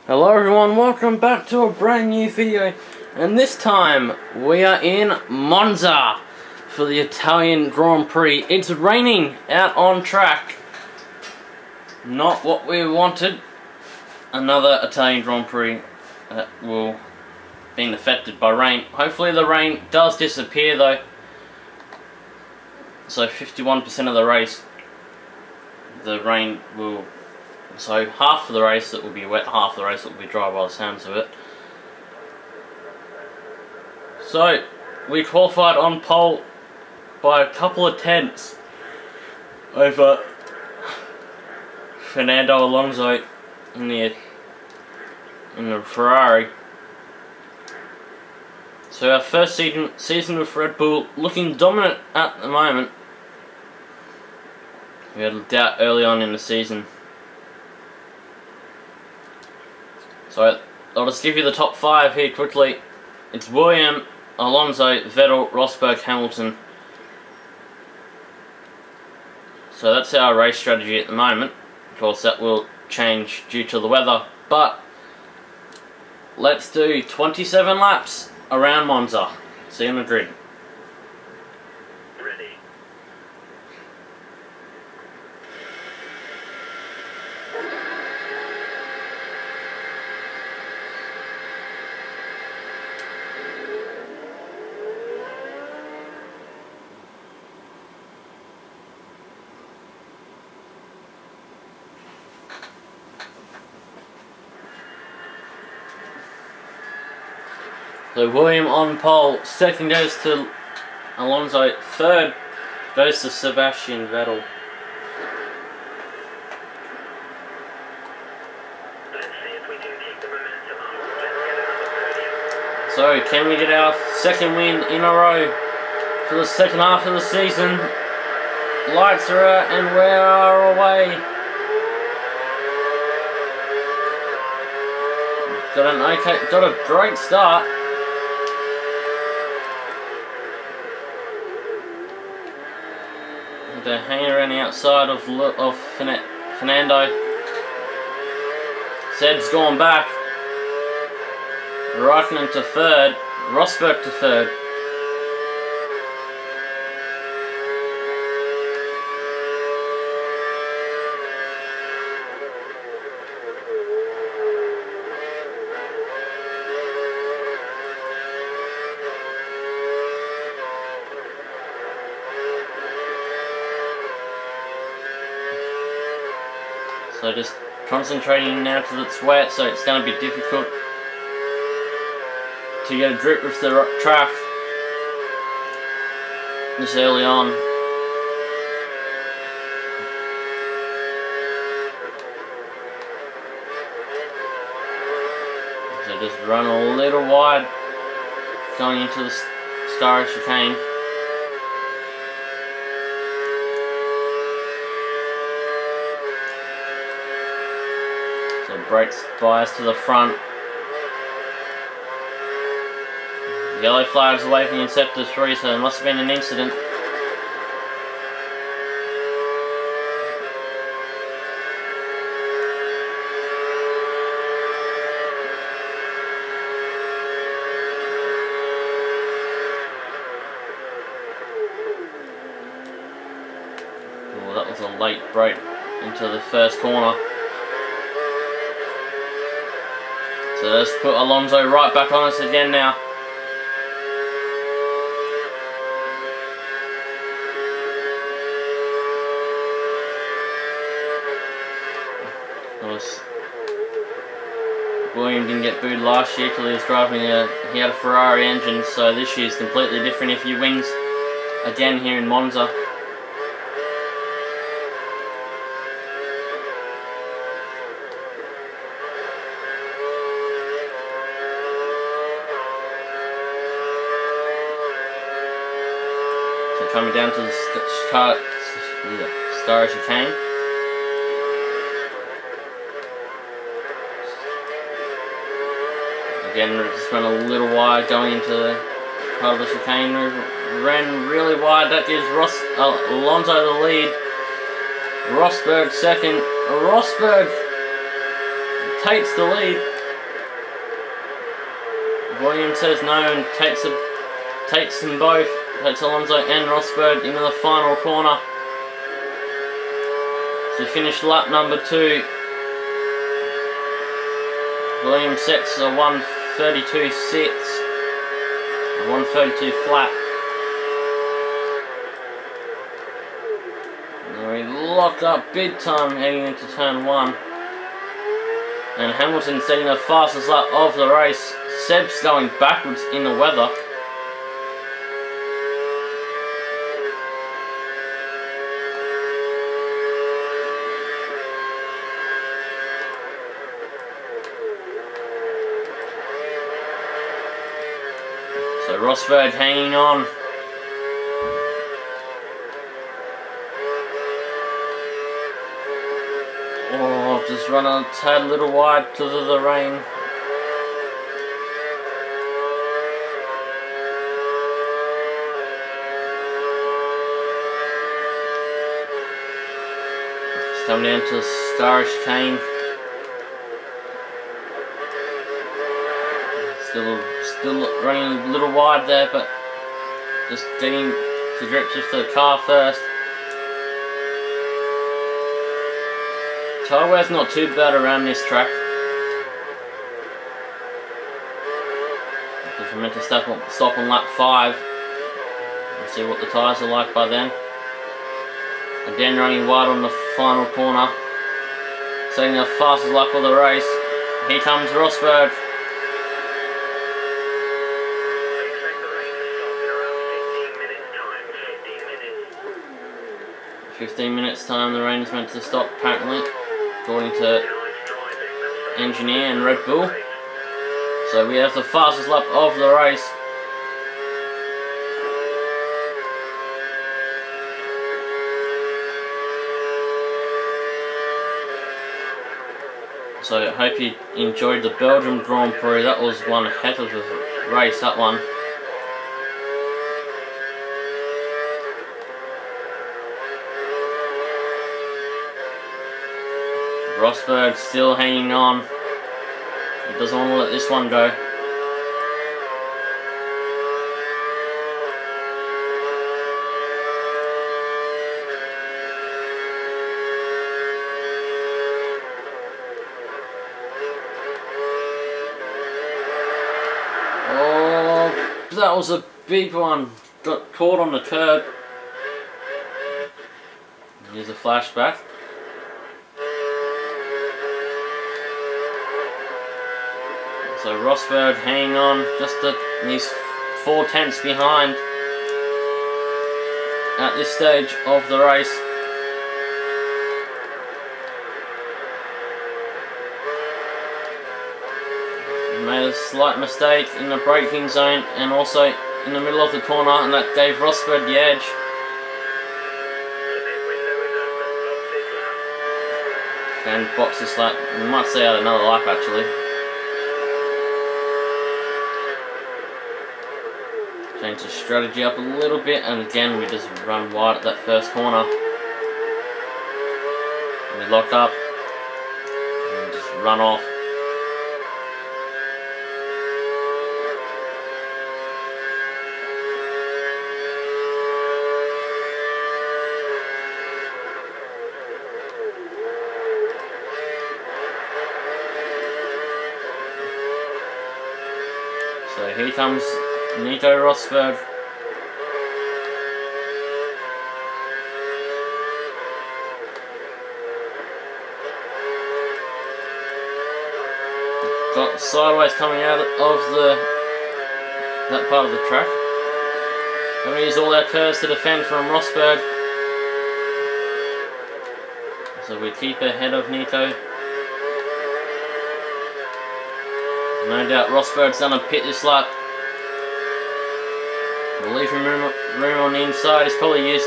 Hello everyone, welcome back to a brand new video, and this time we are in Monza for the Italian Grand Prix. It's raining out on track. Not what we wanted. Another Italian Grand Prix that will be affected by rain. Hopefully the rain does disappear though. So 51% of the race, the rain will... So half of the race it will be wet, half of the race it will be dry by the sounds of it. So we qualified on pole by a couple of tenths over Fernando Alonso in the Ferrari. So our first season with Red Bull looking dominant at the moment. We had a doubt early on in the season. So I'll just give you the top 5 here quickly. It's Williams, Alonso, Vettel, Rosberg, Hamilton. So that's our race strategy at the moment. Of course that will change due to the weather, but let's do 27 laps around Monza. See you in the grid. So William on pole, second goes to Alonso, third goes to Sebastian Vettel. So can we get our second win in a row for the second half of the season? Lights are out and we are away. Got a great start. They're hanging around the outside of Fernando. Seb's gone back. Raikkonen to third. Rosberg to third. So just concentrating now till it's wet, so it's going to be difficult to get a grip with the track this early on. So just run a little wide going into the Star chicane. Brakes bias to the front. Yellow flags away from sector 3, so there must have been an incident. Oh, that was a late brake into the first corner. So let's put Alonso right back on us again now. William didn't get booed last year because he was driving he had a Ferrari engine, so this year is completely different if he wins again here in Monza. Coming down to the Star chicane. Again, we just went a little wide going into the part of the chicane. We ran really wide. That gives Alonso the lead. Rosberg second. Rosberg takes the lead. Williams says no and takes them both. Takes Alonso and Rosberg into the final corner to finish lap number 2. Williams sets a 1:32.6, a 1:32 flat. And we locked up big time heading into turn 1. And Hamilton setting the fastest lap of the race. Seb's going backwards in the weather. So Rosberg hanging on. Oh, just run a tad little wide because of the rain. It's coming down to Starish Kane. Still running a little wide there, but just getting to grips with the car first. Tyre wear's not too bad around this track. Because we're meant to stop on lap 5 and see what the tyres are like by then. Again running wide on the final corner. Setting the fastest lap of the race. Here comes Rosberg. 15 minutes time the rain is meant to stop apparently, according to engineer and Red Bull. So we have the fastest lap of the race. So I hope you enjoyed the Belgium Grand Prix. That was one heck of a race, that one. Rosberg still hanging on. He doesn't want to let this one go. Oh, that was a big one. Got caught on the curb. Here's a flashback. So Rosberg hanging on, just he's 4 tenths behind at this stage of the race. He made a slight mistake in the braking zone and also in the middle of the corner, and that gave Rosberg the edge. And box this lap. We might see out another lap actually. Change the strategy up a little bit, and again we just run wide at that first corner. And we lock up and just run off. So here comes Nico Rosberg. Got sideways coming out of that part of the track. And we use all our curves to defend from Rosberg. So we keep ahead of Nico. No doubt Rosberg's gonna pit this lap. We'll leave him room on the inside. He's probably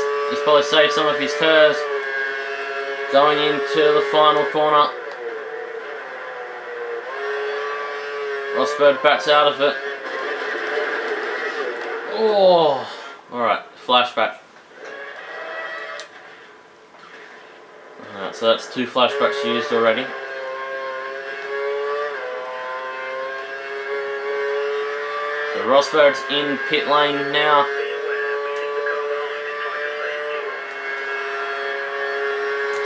saved some of his curves. Going into the final corner. Rosberg backs out of it. Oh, alright, flashback. Alright, so that's 2 flashbacks used already. Rosberg's in pit lane now.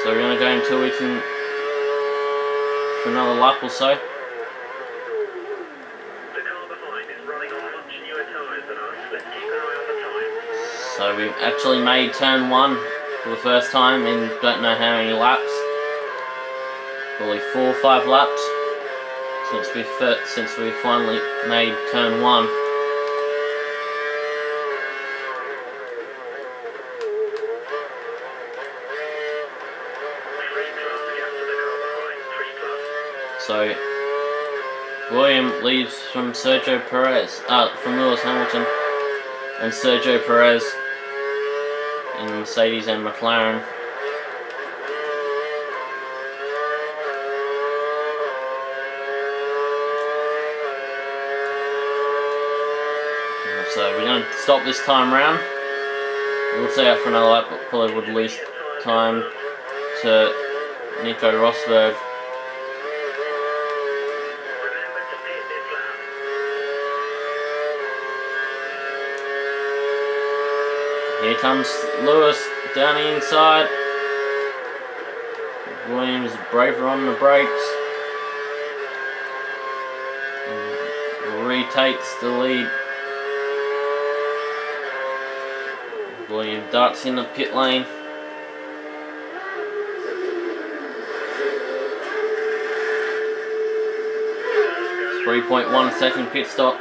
So we're going to go until we can for another lap or so. So we've actually made turn 1 for the first time in don't know how many laps. Probably 4 or 5 laps since we finally made turn 1. So William leaves from Sergio Perez, from Lewis Hamilton and Sergio Perez in Mercedes and McLaren. So we're going to stop this time round. We'll stay out for another lap, but probably would lose time to Nico Rosberg. Here comes Lewis down the inside. Williams braver on the brakes. And retakes the lead. Williams darts in the pit lane. .1 second pit stop.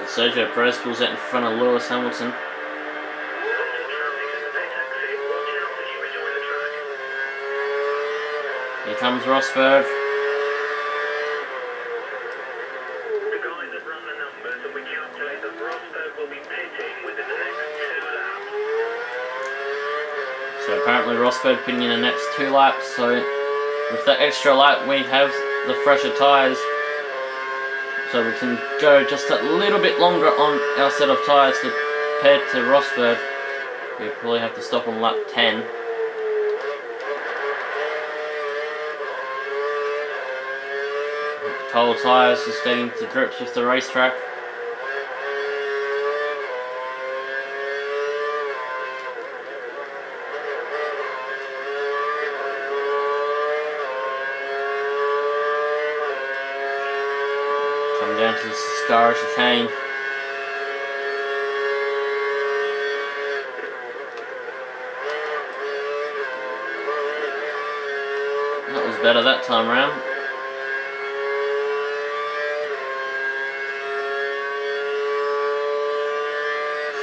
Sergio Perez pulls out in front of Lewis Hamilton. Here comes Rosberg. The guys have run the numbers and we calculate that Rosberg will be pitting within the next 2 laps. So apparently Rosberg pitting in the next 2 laps, so with that extra lap we have the fresher tyres. So we can go just a little bit longer on our set of tyres compared to Rosberg. We probably have to stop on lap 10. Cold tyres just getting to grips with the racetrack. Come down to the Scar chicane. That was better that time round.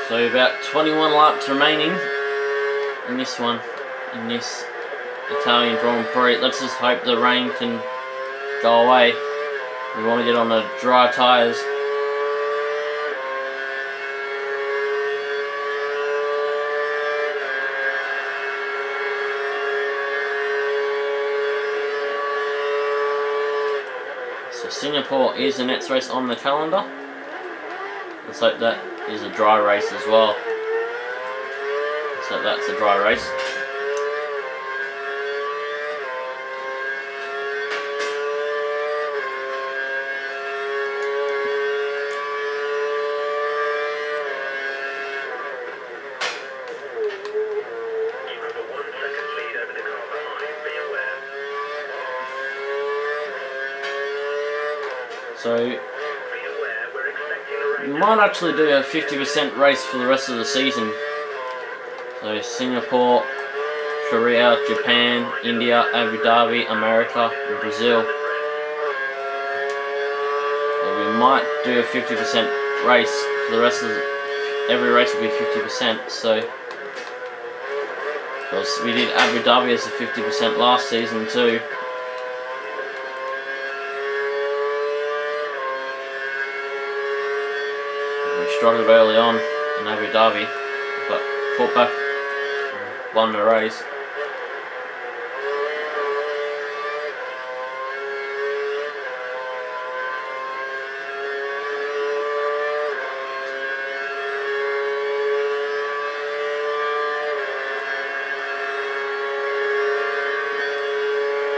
So about 21 laps remaining in this one, in this Italian Grand Prix. Let's just hope the rain can go away. We want to get on the dry tyres. So Singapore is the next race on the calendar. Let's hope that is a dry race as well. So that's a dry race. So we might actually do a 50% race for the rest of the season. So Singapore, Korea, Japan, India, Abu Dhabi, America, and Brazil. So we might do a 50% race for the rest of every race will be 50%. So because we did Abu Dhabi as a 50% last season too. Struggled early on in Abu Dhabi, but caught back and won the race.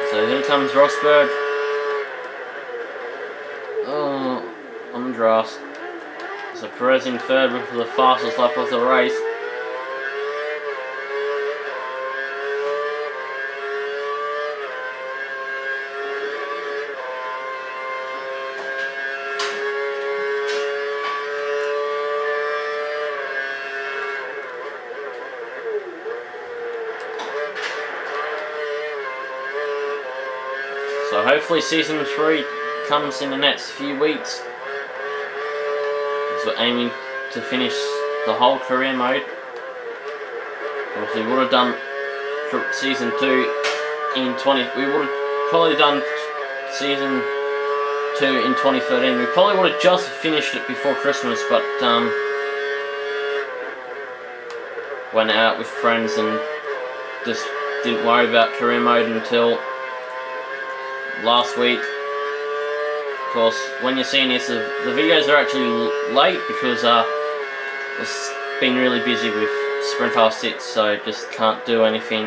So here comes Rosberg. on grass. So Perez in third with the fastest lap of the race. So hopefully season 3 comes in the next few weeks. So we're aiming to finish the whole career mode. Obviously we would have done season 2 in 20. We would have probably done season 2 in 2013. We probably would have just finished it before Christmas, but went out with friends and just didn't worry about career mode until last week. Of course, when you're seeing this, the videos are actually late because I've been really busy with Sprint R6, so just can't do anything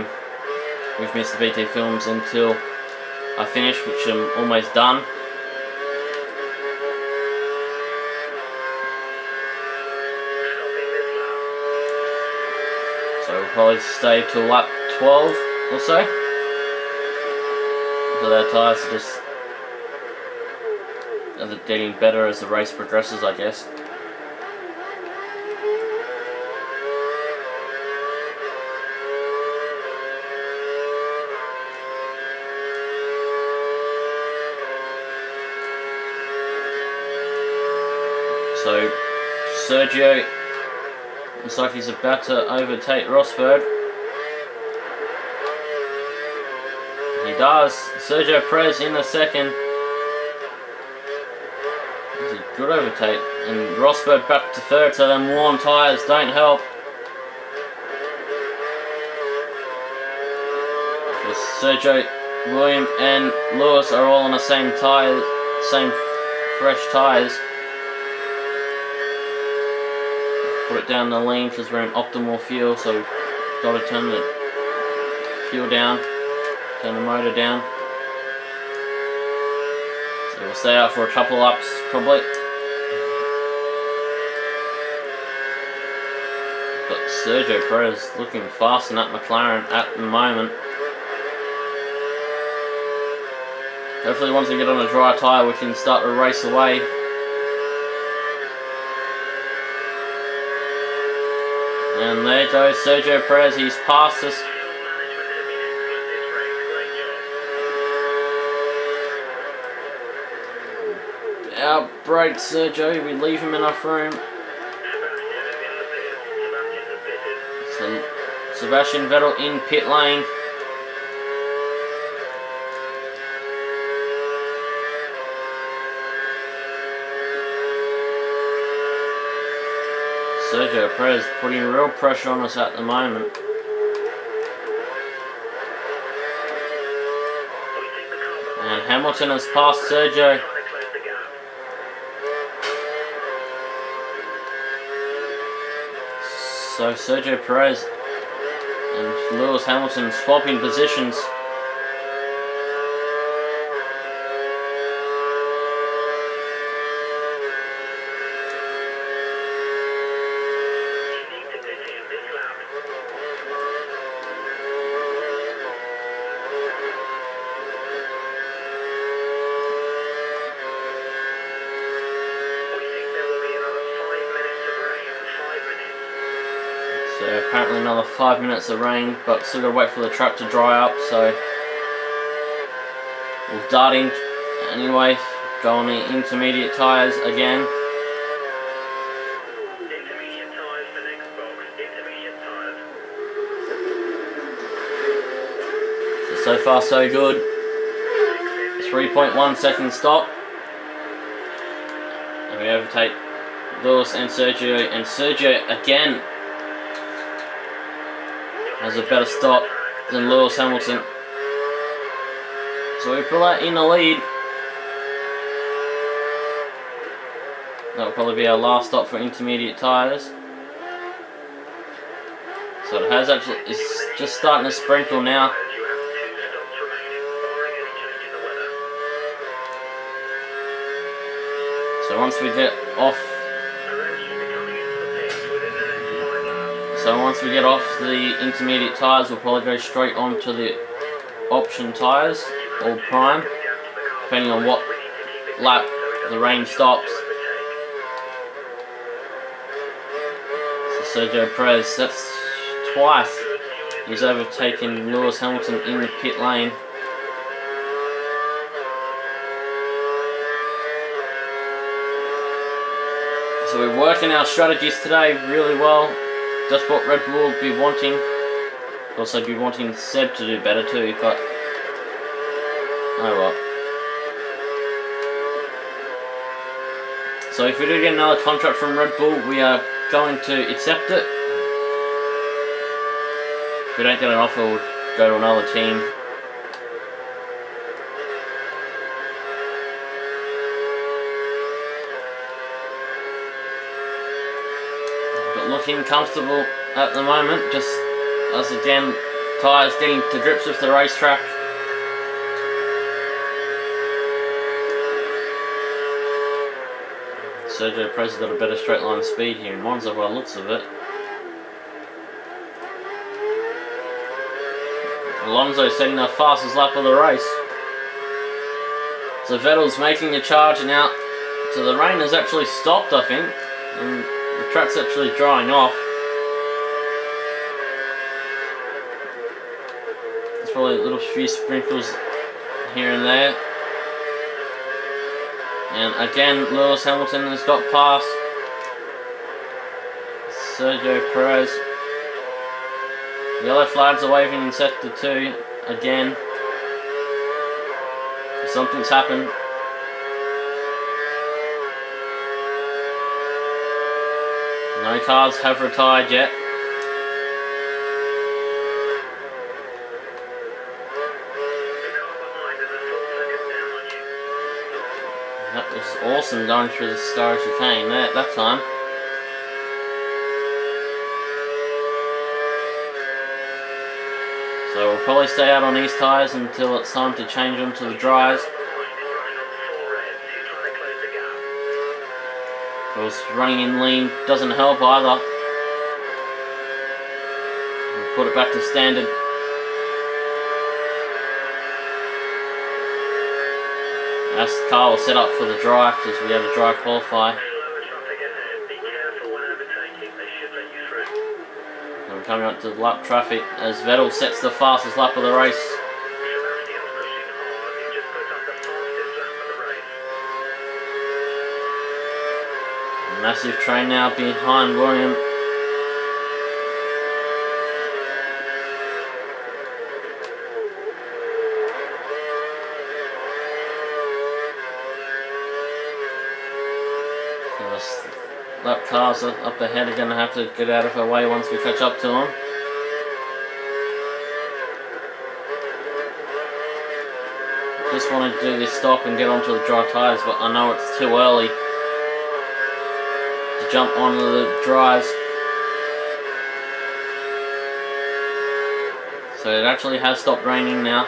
with Mr. BT Films until I finish, which I'm almost done. So we'll probably stay till lap 12 or so. So their tyres are just getting better as the race progresses, I guess. So Sergio looks like he's about to overtake Rosberg. He does. Sergio Perez in the second. This is a good overtake. And Rosberg back to third, so them worn tyres don't help. Because Sergio, William and Lewis are all on the same tyre, same fresh tyres. Put it down the lane because we're in optimal fuel, so we've got to turn the fuel down. Turn the motor down. So we'll stay out for a couple laps probably. But Sergio Perez looking fast in that McLaren at the moment. Hopefully once we get on a dry tyre we can start to race away. And there goes Sergio Perez, he's passed us. Outbreak Sergio, we leave him enough room. So Sebastian Vettel in pit lane. Sergio Perez putting real pressure on us at the moment. And Hamilton has passed Sergio. So Sergio Perez and Lewis Hamilton swapping positions. So apparently another 5 minutes of rain, but still gotta wait for the track to dry up, so we're darting anyway, go on the intermediate tyres again. Intermediate tyres for next box. Intermediate tyres. So far so good. 3.1 second stop. And we overtake Lewis and Sergio again has a better stop than Lewis Hamilton. So we pull out in the lead. That'll probably be our last stop for intermediate tyres. So it has actually, it's just starting to sprinkle now. So So once we get off, the intermediate tyres, we'll probably go straight onto the option tyres, or prime, depending on what lap the rain stops. So Sergio Perez, that's twice he's overtaken Lewis Hamilton in the pit lane. So we're working our strategies today really well. Just what Red Bull would be wanting. Also be wanting Seb to do better too, but oh well. So if we do get another contract from Red Bull, we are going to accept it. If we don't get an offer, we'll go to another team. But looking comfortable at the moment, just as again, tyres getting to grips with the racetrack. Sergio Perez has got a better straight line speed here in Monza by the looks of it. Alonso setting the fastest lap of the race. So Vettel's making a charge now. So the rain has actually stopped, I think, and the track's actually drying off. There's probably a little few sprinkles here and there. And again, Lewis Hamilton has got past Sergio Perez. Yellow flags are waving in sector 2 again. Something's happened. No cars have retired yet. That was awesome going through the star chicane there at that time. So we'll probably stay out on these tyres until it's time to change them to the dries. Of course, running in lean doesn't help either. We'll put it back to standard. As the car was set up for the dry, because we had a dry qualify. And we're coming up to the lap traffic as Vettel sets the fastest lap of the race. Massive train now behind William. Lap cars up ahead are going to have to get out of our way once we catch up to them. Just want to do this stop and get onto the dry tyres, but I know it's too early to jump onto the dries. So it actually has stopped raining now.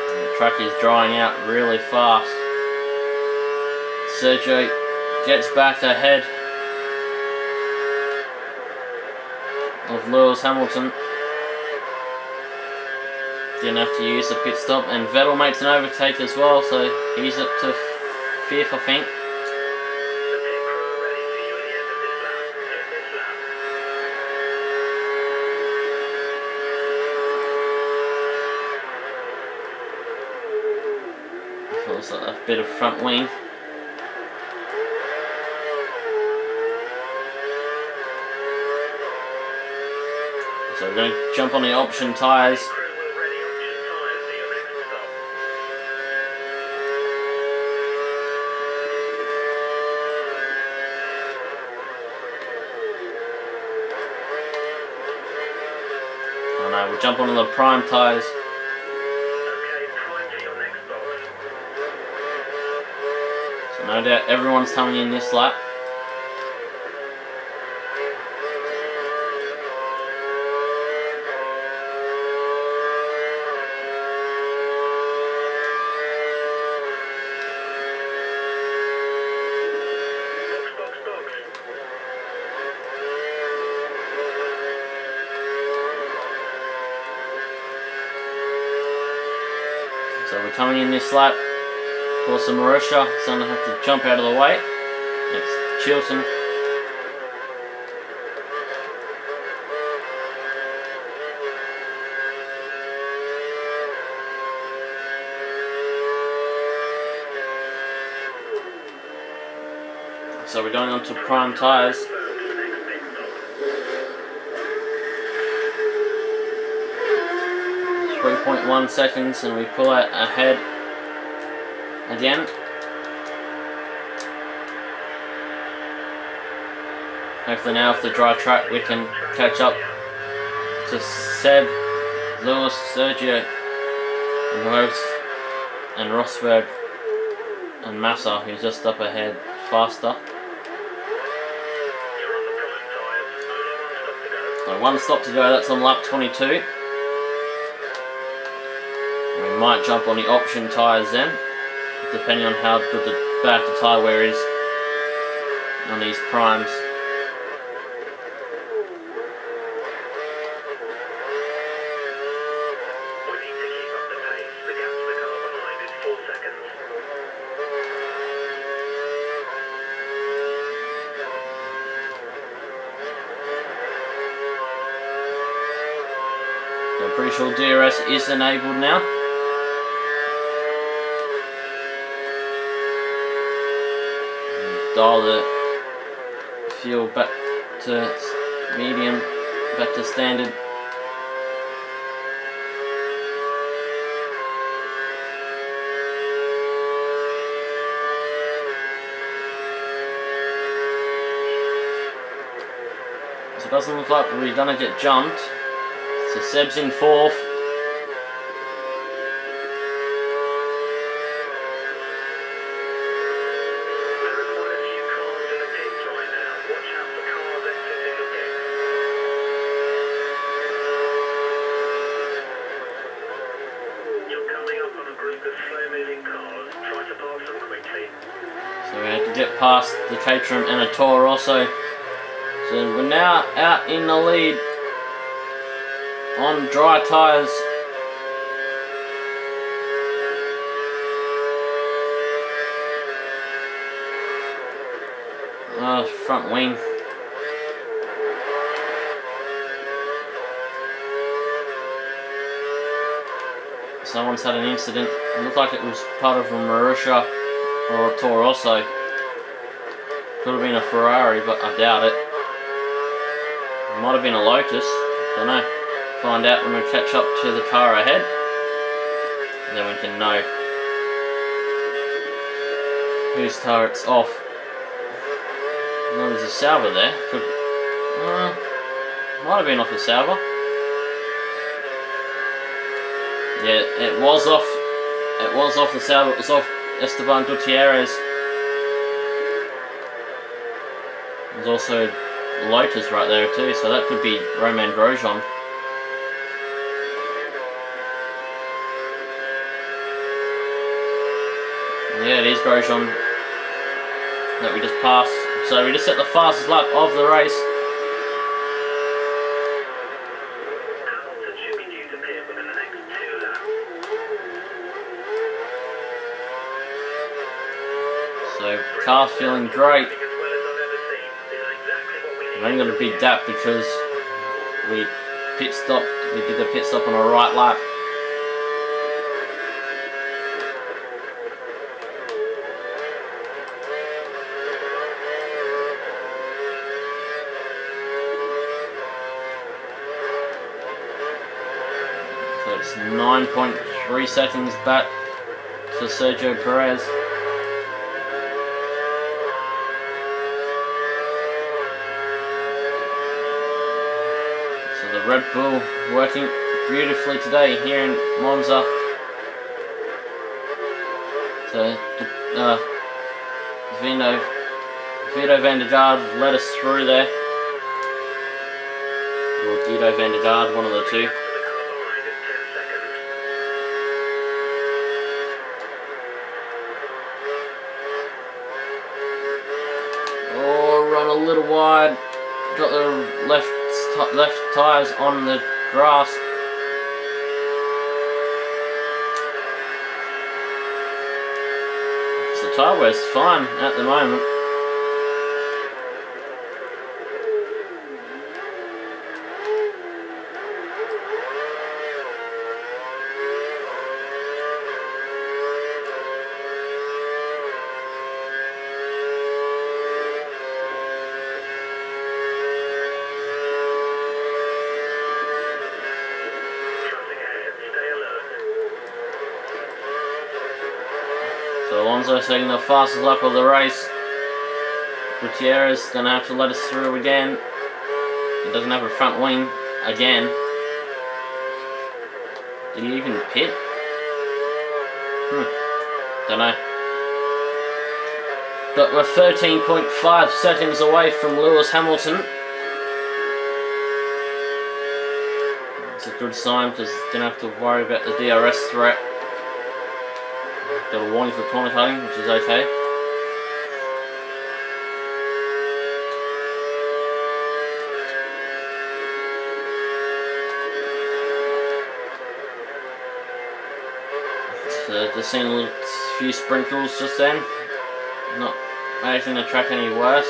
The track is drying out really fast. Sergio gets back ahead of Lewis Hamilton. Didn't have to use the pit stop, and Vettel makes an overtake as well, so he's up to 5th, I think. Looks like a bit of front wing. So we're going to jump on the option tyres. Oh no, we'll jump onto the prime tyres. So no doubt everyone's coming in this lap. coming in this lap for some Marussia. Someone have to jump out of the way. It's Chilton. So we're going on to prime tyres. 3.1 seconds, and we pull out ahead again. Hopefully now with the dry track we can catch up to Seb, Lewis, Sergio, and Rosberg and Massa, who's just up ahead faster. So one stop to go, that's on lap 22. We might jump on the option tyres then, depending on how good bad the tyre wear is on these primes. I'm pretty sure DRS is enabled now. Dial the fuel back to medium, back to standard. So it doesn't look like we're gonna get jumped. So Seb's in 4th. So we have to get past the Caterham and a Toro also. So we're now out in the lead on dry tyres. Front wing. Someone's had an incident. It looked like it was part of a Marussia or a Toro Rosso. Could have been a Ferrari, but I doubt it. It might have been a Lotus. Don't know. Find out when we catch up to the car ahead, and then we can know whose turret's off. No, there's a Sauber there. Could might have been off a Sauber. Yeah, it was off. It was off the Sauber. It was off Esteban Gutierrez. There's also Lotus right there too, so that could be Romain Grosjean. Yeah, it is Grosjean that we just passed. So we just set the fastest lap of the race. So car's feeling great. We only got a big gap because we did the pit stop on a right lap. So it's 9.3 seconds back to Sergio Perez. So the Red Bull working beautifully today here in Monza. So Vito van der Gaard led us through there. Or Guido van der Gaard, one of the two. Run a little wide, got the left tyres on the grass. tyre wear's fine at the moment. So Alonso taking the fastest lap of the race. Gutierrez is going to have to let us through again. He doesn't have a front wing again. Did he even pit? Don't know. But we're 13.5 seconds away from Lewis Hamilton. It's a good sign because don't have to worry about the DRS threat. Got a warning for corner cutting, which is okay. So just seen a few sprinkles just then. Not making the track any worse.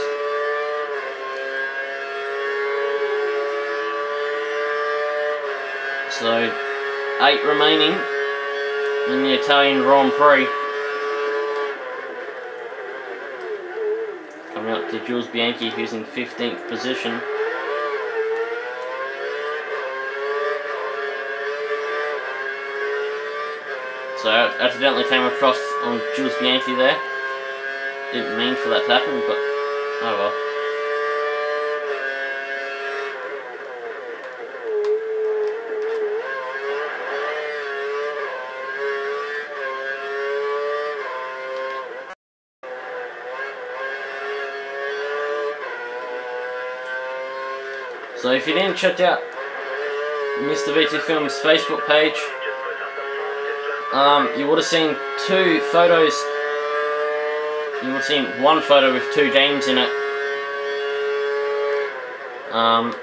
So 8 remaining in the Italian Grand Prix. Coming up to Jules Bianchi, who's in 15th position. So I accidentally came across on Jules Bianchi there. Didn't mean for that to happen, but oh well. So if you didn't check out Mr. VT Films' Facebook page, you would have seen 2 photos. You would have seen one photo with 2 games in it. I'm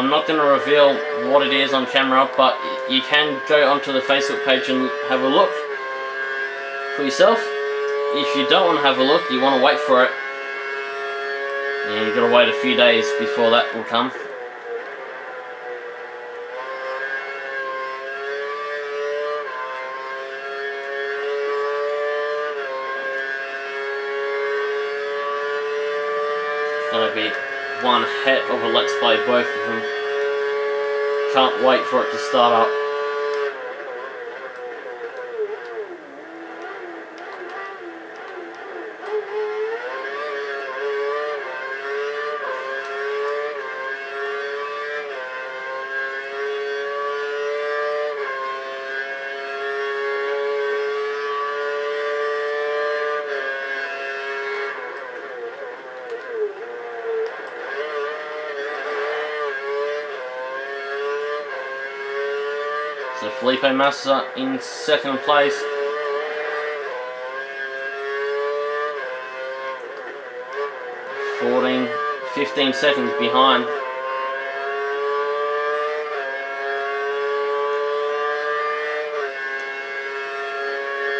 not going to reveal what it is on camera, but you can go onto the Facebook page and have a look for yourself. If you don't want to have a look, you want to wait for it, yeah, you've got to wait a few days before that will come. Gonna be one heck of a let's play, both of them. Can't wait for it to start up. So Felipe Massa in 2nd place. (14, 15 seconds behind.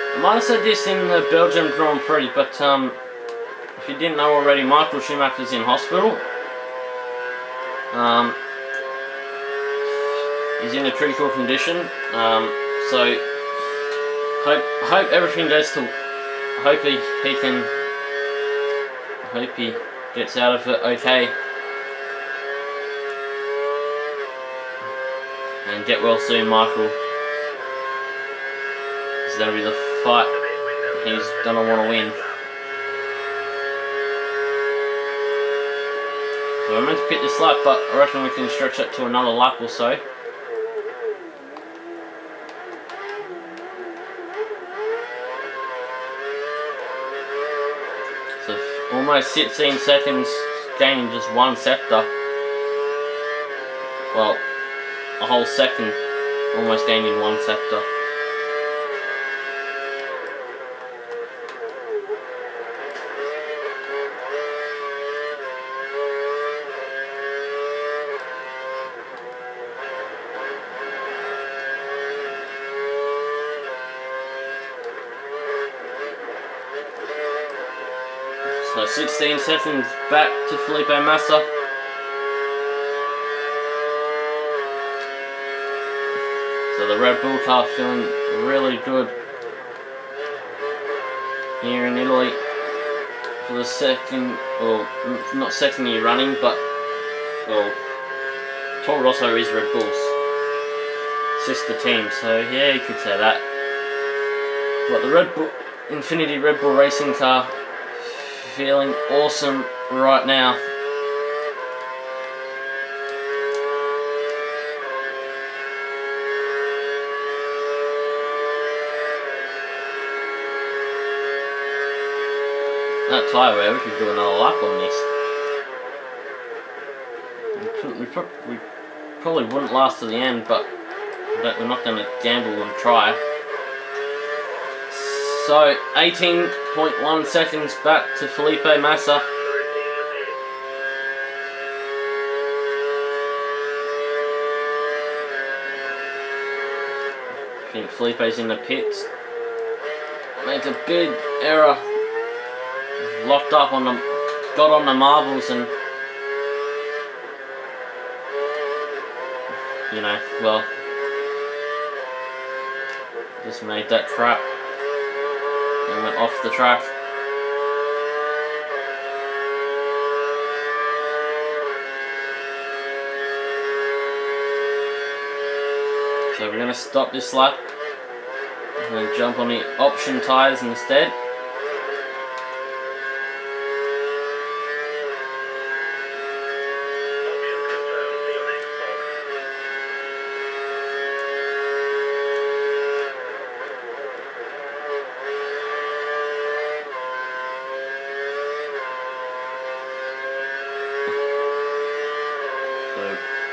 I might have said this in the Belgium Grand Prix, but if you didn't know already, Michael Schumacher's in hospital. He's in a critical condition, so hope everything goes to. Hope he gets out of it okay, and get well soon, Michael. It's gonna be the fight he's gonna want to win. So we're meant to pit this lap, but I reckon we can stretch it to another lap or so. So almost 16 seconds gaining just one sector. Well, a whole second almost gaining one sector. 16 seconds back to Felipe Massa. So the Red Bull car feeling really good here in Italy for the second, or not second year running, but well, Toro Rosso is Red Bull's sister team, so yeah, you could say that. But the Red Bull Infinity Red Bull racing car feeling awesome right now. That tyre wear, we could do another lap on this. We probably wouldn't last to the end, but we're not going to gamble and try. So 18.1 seconds back to Felipe Massa. I think Felipe's in the pits. Made a big error. Locked up on the, got on the marbles, and you know, well, just made that crap and went off the track. So we're going to stop this lap and then jump on the option tyres instead.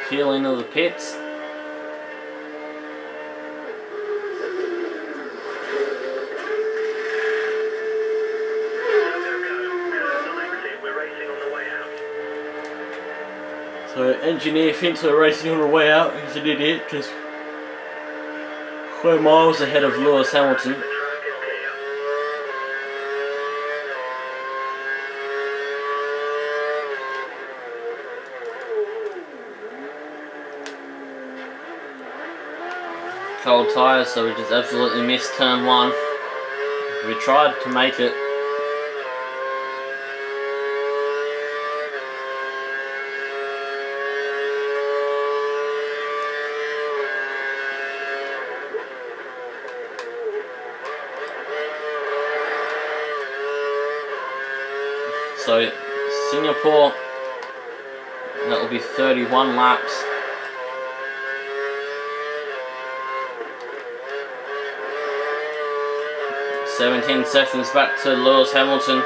Peel into the pits. So engineer thinks we're racing on the way out. He's an idiot because we're miles ahead of Lewis Hamilton. Cold tyres, so we just absolutely missed turn 1. We tried to make it. So Singapore, that will be 31 laps. "17 seconds back to Lewis Hamilton."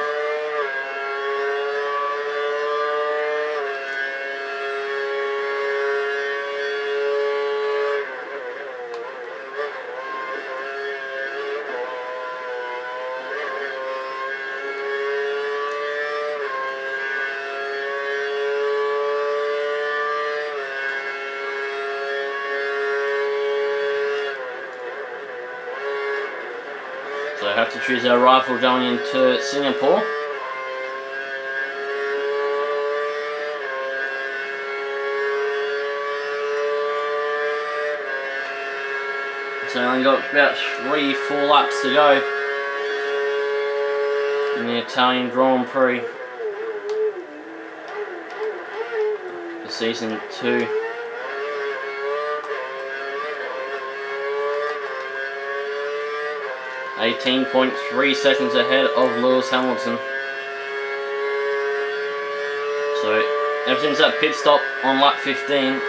So I have to choose our rifle going into Singapore. So I only got about 3-4 laps to go in the Italian Grand Prix for season 2. .3 seconds ahead of Lewis Hamilton. So ever since that pit stop on lap 15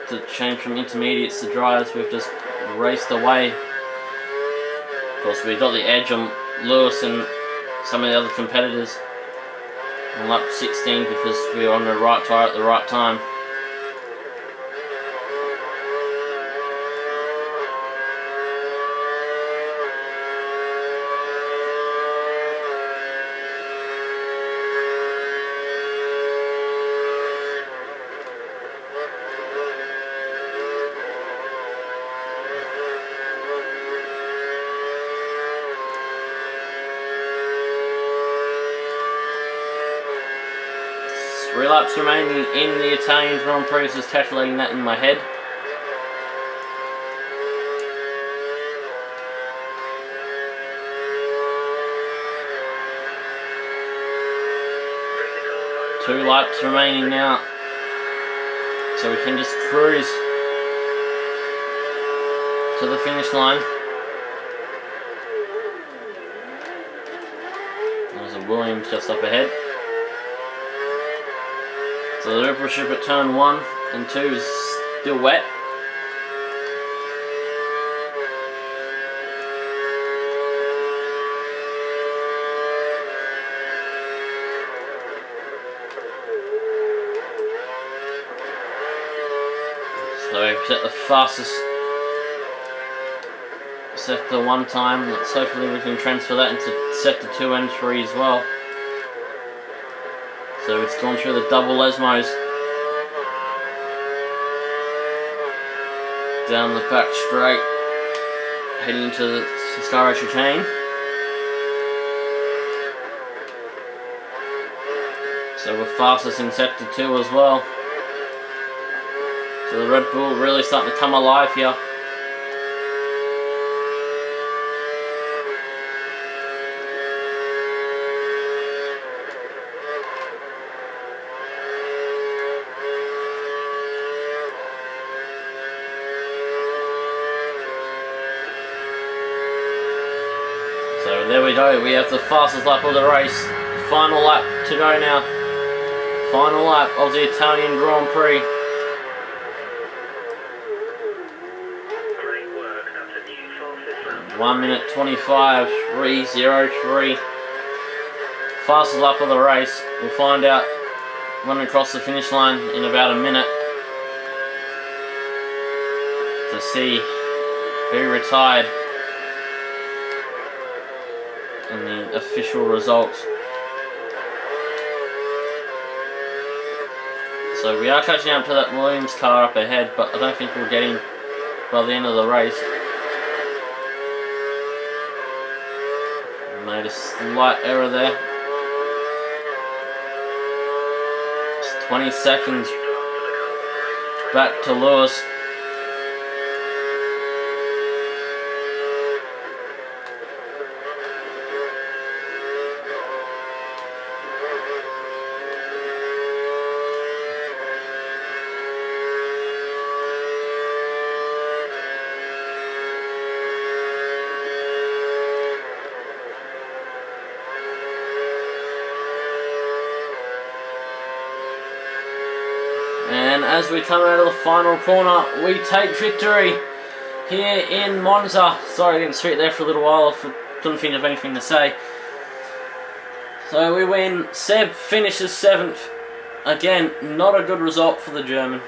to change from intermediates to dryers, we've just raced away. Of course, we got the edge on Lewis and some of the other competitors on lap 16 because we were on the right tyre at the right time. 3 laps remaining in the Italian Grand Prix, just calculating that in my head. Two laps remaining now, so we can just cruise to the finish line. There's a Williams just up ahead. So the ripple strip at turn 1 and 2 is still wet. So we've set the fastest sector 1 time. Let's hopefully we can transfer that into sector 2 and 3 as well. So it's gone through the double Lesmos, down the back straight, heading into the Scarro chicane. So we're fastest in sector 2 as well. So the Red Bull really starting to come alive here. So there we go, we have the fastest lap of the race. Final lap to go now. Final lap of the Italian Grand Prix. Great work, that's a new fastest lap. 1 minute 25.303. Fastest lap of the race. We'll find out when we cross the finish line in about a minute to see who retired and the official results. So we are catching up to that Williams car up ahead, but I don't think we'll get him by the end of the race. Made a slight error there. It's 20 seconds back to Lewis. And as we come out of the final corner, we take victory here in Monza. Sorry I didn't speak there for a little while, I couldn't think of anything to say. So we win. Seb finishes 7th. Again, not a good result for the German.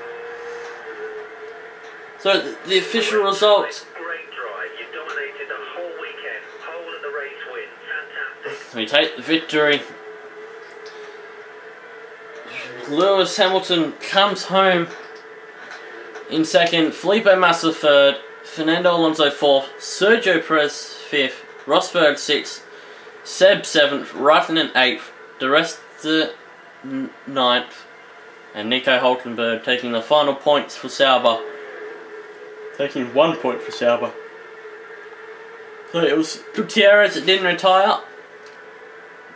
So the official results. Great drive, you dominated the whole weekend. Pole and the race win, fantastic. We take the victory. Lewis Hamilton comes home in 2nd, Felipe Massa 3rd, Fernando Alonso 4th, Sergio Perez 5th, Rosberg 6th, Seb 7th, Raikkonen 8th, the rest 9th, and Nico Hulkenberg taking the final points for Sauber, taking 1 point for Sauber. So it was Gutierrez that didn't retire.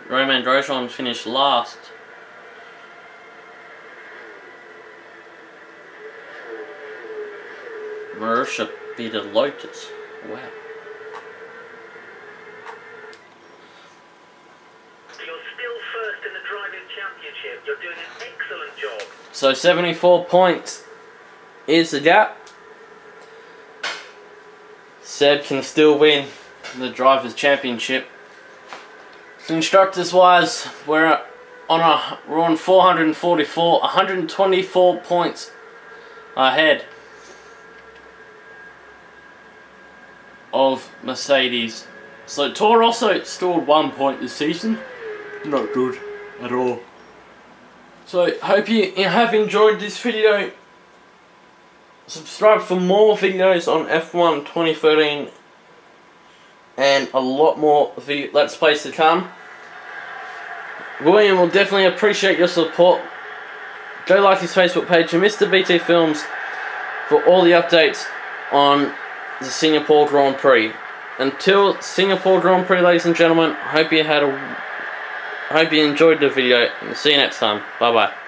Romain Grosjean finished last. Marussia beat a Lotus. Wow. You're still first in the driving championship. You're doing an excellent job. So 74 points is the gap. Seb can still win the Drivers' Championship. Constructors wise, we're on 444, 124 points ahead of Mercedes. So Toro Rosso scored 1 point this season. Not good at all. So hope you have enjoyed this video. Subscribe for more videos on F1 2013 and a lot more Let's Plays to come. William will definitely appreciate your support go like his Facebook page and Mr. BT Films for all the updates on the Singapore Grand Prix. Until Singapore Grand Prix, ladies and gentlemen, I hope you enjoyed the video, and see you next time. Bye bye.